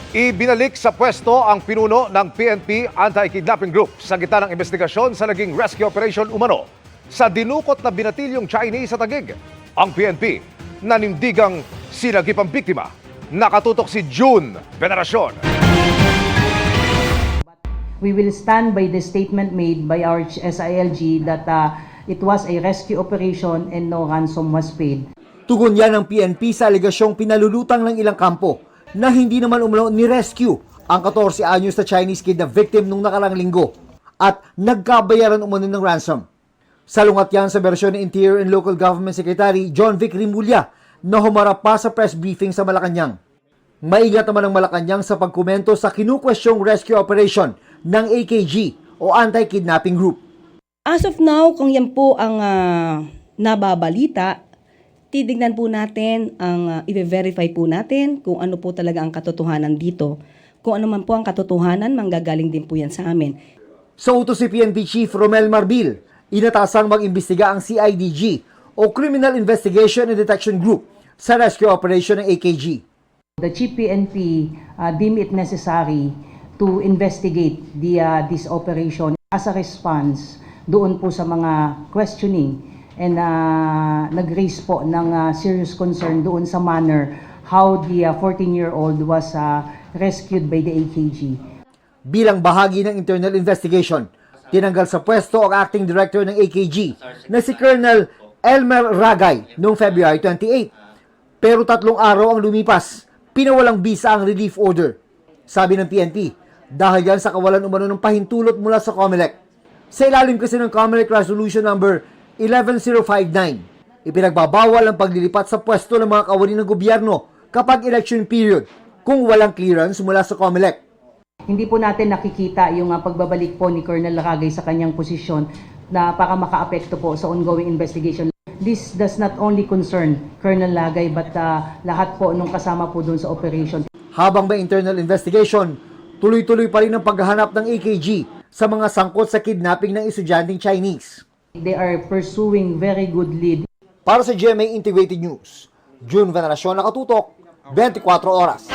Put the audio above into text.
Ibinalik sa pwesto ang pinuno ng PNP Anti-Kidnapping Group sa gitna ng investigasyon sa naging rescue operation umano sa dinukot na binatilyong Chinese sa Taguig. Ang PNP nanindigang sinagip ang biktima. Nakatutok si June Veneracion. We will stand by the statement made by our SILG that it was a rescue operation and no ransom was paid. Tugon yan ng PNP sa alegasyong pinalulutang ng ilang kampo na hindi naman umano ni-rescue ang 14 anyos na Chinese kid na victim nung nakarang linggo at nagkabayaran umano ng ransom. Salungat yan sa bersyon ng Interior and Local Government Secretary John Vic Rimulya na humarap pa sa press briefing sa Malacanang. Maingat naman ang Malacanang sa pagkomento sa kinukwestyong rescue operation ng AKG o Anti-Kidnapping Group. As of now, kung yan po ang nababalita, titignan po natin, i-verify po natin kung ano po talaga ang katotohanan dito. Kung ano man po ang katotohanan, manggagaling din po yan sa amin. Sa utos si PNP Chief Romel Marbil, inatasang mag-imbestiga ang CIDG o Criminal Investigation and Detection Group sa rescue operation ng AKG. The Chief PNP deemed it necessary to investigate this operation as a response doon po sa mga questioning and nag-raise po ng serious concern doon sa manner how the 14-year-old was rescued by the AKG. Bilang bahagi ng internal investigation, tinanggal sa pwesto ang acting director ng AKG na si Colonel Elmer Ragay noong February 28. Pero 3 araw ang lumipas, pinawalang bisa ang relief order. Sabi ng PNP, dahil yan sa kawalan umano ng pahintulot mula sa COMELEC. Sa ilalim kasi ng COMELEC Resolution number 11059, ipinagbabawal ang paglilipat sa pwesto ng mga kawani ng gobyerno kapag election period kung walang clearance mula sa COMELEC. Hindi po natin nakikita yung pagbabalik po ni Colonel Ragay sa kanyang posisyon na para makaapekto po sa ongoing investigation. This does not only concern Colonel Ragay but lahat po nung kasama po doon sa operation. Habang may internal investigation, tuloy-tuloy pa rin ang paghahanap ng AKG sa mga sangkot sa kidnapping ng estudyanteng Chinese. They are pursuing very good lead. Para sa GMA Integrated News, June Veneracion, nakatutok, 24 oras.